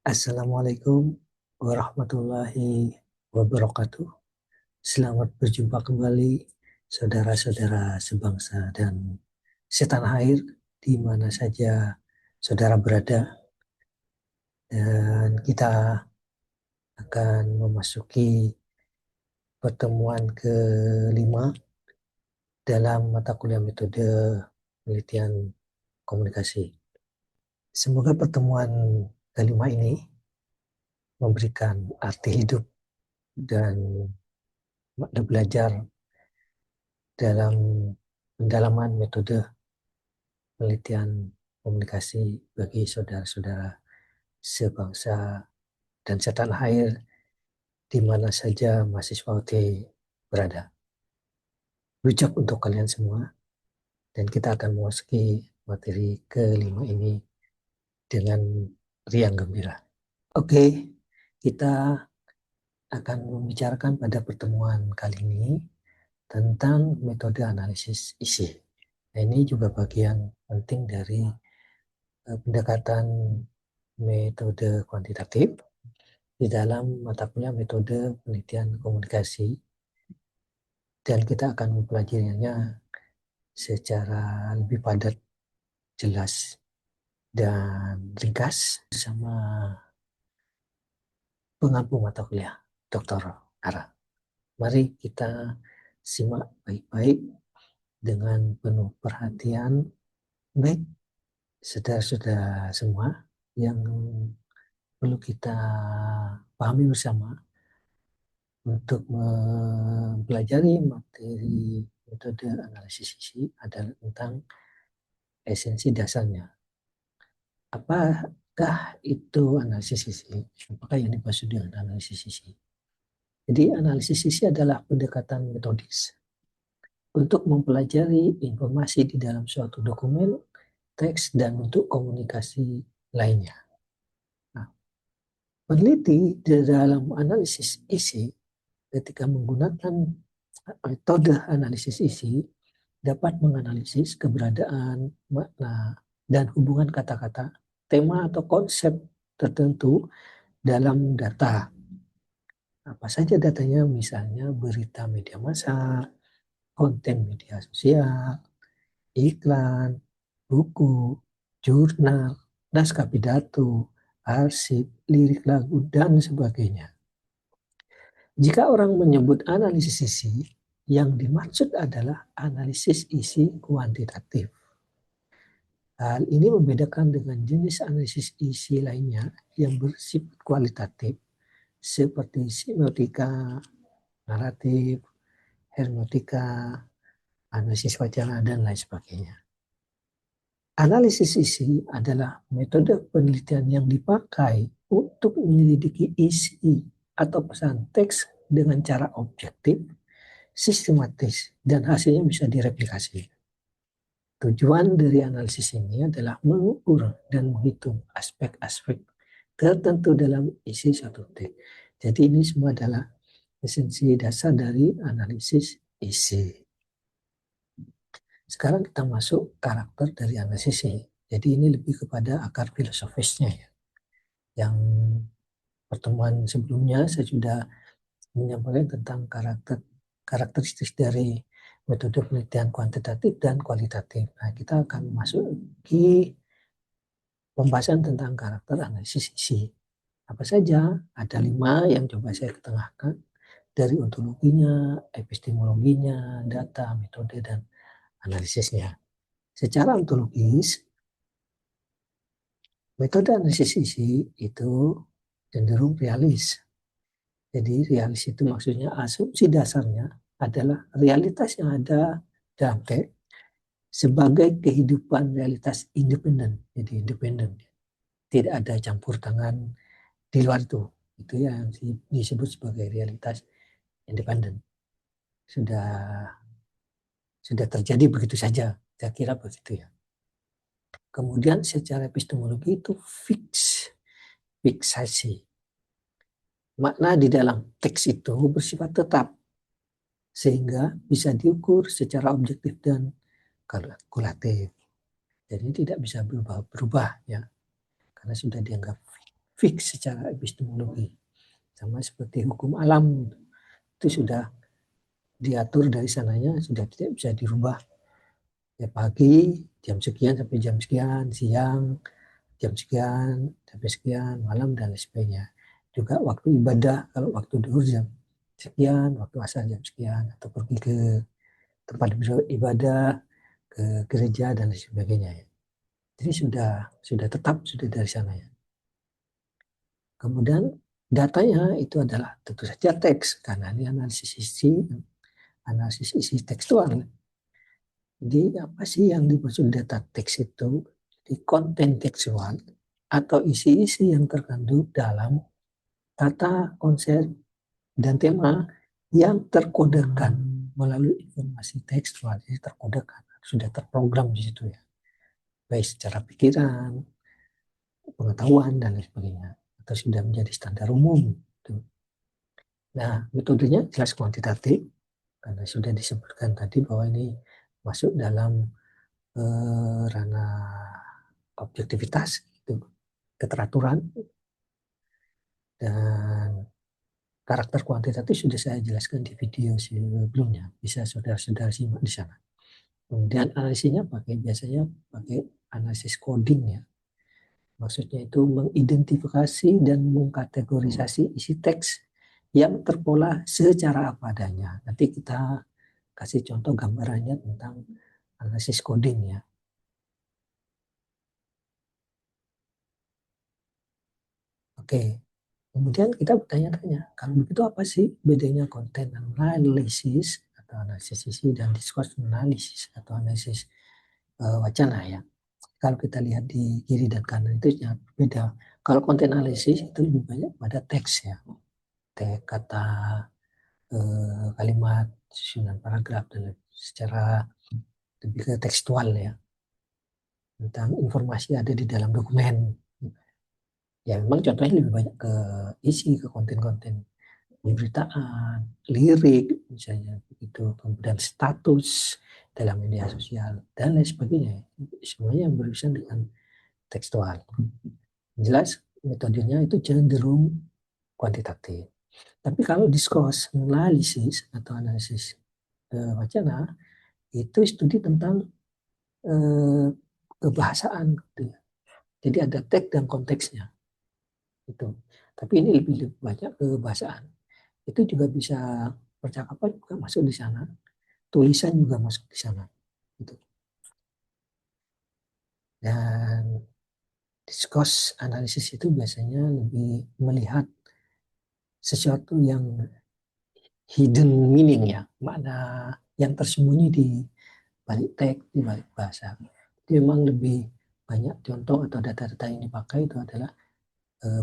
Assalamualaikum warahmatullahi wabarakatuh. Selamat berjumpa kembali saudara-saudara sebangsa dan setanah air di mana saja saudara berada. Dan kita akan memasuki pertemuan kelima dalam mata kuliah metode penelitian komunikasi. Semoga pertemuan kelima ini memberikan arti hidup dan makna belajar dalam pendalaman metode penelitian komunikasi bagi saudara-saudara sebangsa dan setanah air di mana saja mahasiswa UT berada. Bijak untuk kalian semua, dan kita akan memasuki materi kelima ini dengan riang gembira. Oke, kita akan membicarakan pada pertemuan kali ini tentang metode analisis isi. Nah, ini juga bagian penting dari pendekatan metode kuantitatif di dalam mata kuliah metode penelitian komunikasi, dan kita akan mempelajarinya secara lebih padat, jelas, dan ringkas bersama pengampu mata kuliah, Dr. Ara. Mari kita simak baik-baik dengan penuh perhatian. Baik, saudara-saudara semua, yang perlu kita pahami bersama untuk mempelajari materi metode analisis isi adalah tentang esensi dasarnya. Apakah itu analisis isi? Apakah yang dimaksud dengan analisis isi? Jadi analisis isi adalah pendekatan metodis untuk mempelajari informasi di dalam suatu dokumen, teks, dan bentuk komunikasi lainnya. Nah, peneliti di dalam analisis isi ketika menggunakan metode analisis isi dapat menganalisis keberadaan, makna, dan hubungan kata-kata, tema atau konsep tertentu dalam data. Apa saja datanya? Misalnya berita media massa, konten media sosial, iklan, buku, jurnal, naskah pidato, arsip, lirik lagu, dan sebagainya. Jika orang menyebut analisis isi, yang dimaksud adalah analisis isi kuantitatif. Hal ini membedakan dengan jenis analisis isi lainnya yang bersifat kualitatif, seperti semiotika, naratif, hermeneutika, analisis wacana, dan lain sebagainya. Analisis isi adalah metode penelitian yang dipakai untuk menyelidiki isi atau pesan teks dengan cara objektif, sistematis, dan hasilnya bisa direplikasi. Tujuan dari analisis ini adalah mengukur dan menghitung aspek-aspek tertentu dalam isi suatu teks. Jadi ini semua adalah esensi dasar dari analisis isi. Sekarang kita masuk karakter dari analisis isi. Jadi ini lebih kepada akar filosofisnya ya. Yang pertemuan sebelumnya saya sudah menyampaikan tentang karakteristik dari metode penelitian kuantitatif dan kualitatif. Nah, kita akan masuk ke pembahasan tentang karakter analisis isi. Apa saja? Ada 5 yang coba saya ketengahkan, dari ontologinya, epistemologinya, data, metode, dan analisisnya. Secara ontologis, metode analisis isi itu cenderung realis. Jadi realis itu maksudnya asumsi dasarnya adalah realitas yang ada dalam teks sebagai kehidupan realitas independen. Jadi independen. Tidak ada campur tangan di luar itu. Itu yang disebut sebagai realitas independen. Sudah terjadi begitu saja. Saya kira begitu ya. Kemudian secara epistemologi itu fiksasi. Makna di dalam teks itu bersifat tetap, sehingga bisa diukur secara objektif dan kalkulatif. Jadi tidak bisa berubah ya, karena sudah dianggap fix. fix secara epistemologi. Sama seperti hukum alam, itu sudah diatur dari sananya, sudah tidak bisa dirubah. Ya pagi, jam sekian sampai jam sekian, siang, jam sekian sampai sekian, malam, dan lain sebagainya. Juga waktu ibadah, kalau waktu duhur jam sekian, waktu asar jam sekian, atau pergi ke tempat ibadah, ke gereja, dan lain sebagainya. Jadi sudah tetap, sudah dari sana ya. Kemudian datanya itu adalah tentu saja teks, karena ini analisis isi tekstual. Jadi apa sih yang dimaksud data teks itu? Di konten tekstual atau isi-isi yang terkandung dalam kata, konsep, dan tema yang terkodekan melalui informasi tekstual. Jadi terkodekan, sudah terprogram di situ ya. Baik secara pikiran, pengetahuan, dan lain sebagainya. Atau sudah menjadi standar umum. Nah, metodenya jelas kuantitatif, karena sudah disebutkan tadi bahwa ini masuk dalam ranah objektivitas, itu keteraturan, dan karakter kuantitatif sudah saya jelaskan di video sebelumnya, bisa saudara-saudara simak di sana. Kemudian analisisnya biasanya pakai analisis coding ya. Maksudnya itu mengidentifikasi dan mengkategorisasi isi teks yang terpola secara apa adanya. Nanti kita kasih contoh gambarannya tentang analisis coding ya. Oke, kemudian kita bertanya-tanya, kalau begitu apa sih bedanya konten analisis atau analisis isi dan discourse analisis atau analisis wacana ya. Kalau kita lihat di kiri dan kanan itu ya beda. Kalau konten analisis itu lebih banyak pada teks ya, teks kata, kalimat, susunan paragraf, dan secara lebih ke tekstual ya, tentang informasi ada di dalam dokumen. Ya memang contohnya lebih banyak ke isi, ke konten-konten pemberitaan, lirik misalnya begitu, kemudian status dalam media sosial dan lain sebagainya. Semuanya yang berurusan dengan tekstual. Jelas metodenya itu cenderung kuantitatif. Tapi kalau discourse analisis atau analisis wacana itu studi tentang eh, kebahasaan gitu ya. Jadi ada teks dan konteksnya itu. Tapi ini lebih banyak kebahasaan. Itu juga bisa, percakapan juga masuk di sana, tulisan juga masuk di sana. Gitu. Dan discourse analisis itu biasanya lebih melihat sesuatu yang hidden meaning ya, makna yang tersembunyi di balik teks, di balik bahasa. Jadi memang lebih banyak contoh atau data-data yang dipakai itu adalah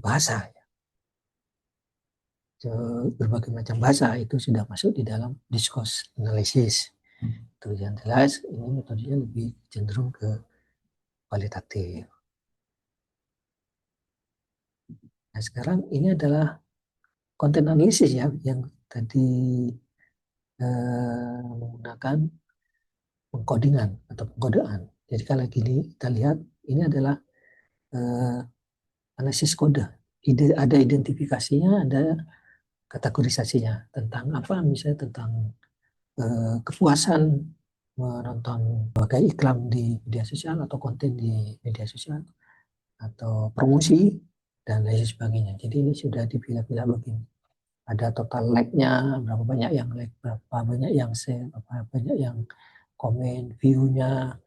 bahasa. Berbagai macam bahasa itu sudah masuk di dalam discourse analysis. Itu yang jelas ini metodenya lebih cenderung ke kualitatif. Nah sekarang ini adalah konten analisis ya, yang tadi menggunakan pengkodingan atau pengkodean. Jadi kalau gini kita lihat ini adalah eh, analisis kode. Ada identifikasinya, ada kategorisasinya tentang apa, misalnya tentang kepuasan menonton berbagai iklan di media sosial atau konten di media sosial atau promosi dan lain sebagainya. Jadi ini sudah dipilah-pilah begini. Ada total like-nya, berapa banyak yang like, berapa banyak yang share, berapa banyak yang komen, view-nya,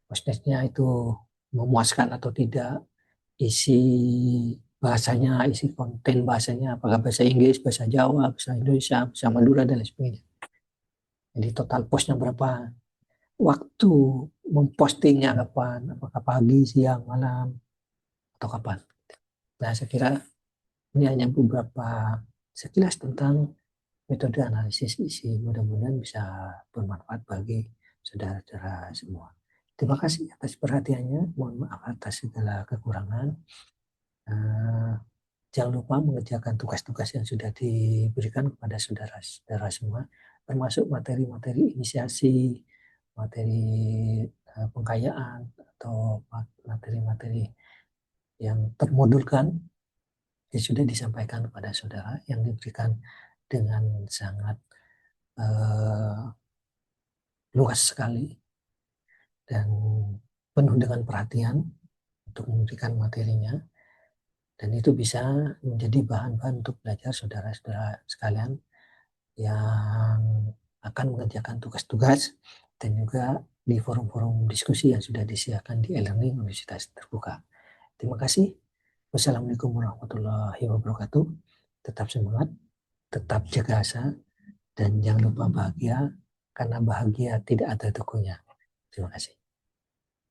postnya itu memuaskan atau tidak, isi bahasanya, isi konten bahasanya, apakah bahasa Inggris, bahasa Jawa, bahasa Indonesia, bahasa Madura, dan lain sebagainya. Jadi total postnya berapa, waktu mempostingnya kapan, apakah pagi, siang, malam, atau kapan. Nah, saya kira ini hanya beberapa sekilas tentang metode analisis isi. Mudah-mudahan bisa bermanfaat bagi saudara-saudara semua. Terima kasih atas perhatiannya. Mohon maaf atas segala kekurangan. Jangan lupa mengerjakan tugas-tugas yang sudah diberikan kepada saudara-saudara semua, termasuk materi-materi inisiasi, materi pengkayaan, atau materi-materi yang termodulkan sudah disampaikan kepada saudara, yang diberikan dengan sangat luas sekali dan penuh dengan perhatian untuk memberikan materinya, dan itu bisa menjadi bahan-bahan untuk belajar saudara-saudara sekalian yang akan mengerjakan tugas-tugas dan juga di forum-forum diskusi yang sudah disediakan di e-learning Universitas Terbuka. Terima kasih. Wassalamualaikum warahmatullahi wabarakatuh. Tetap semangat, tetap jaga asa, dan jangan lupa bahagia, karena bahagia tidak ada tukunya. Terima kasih.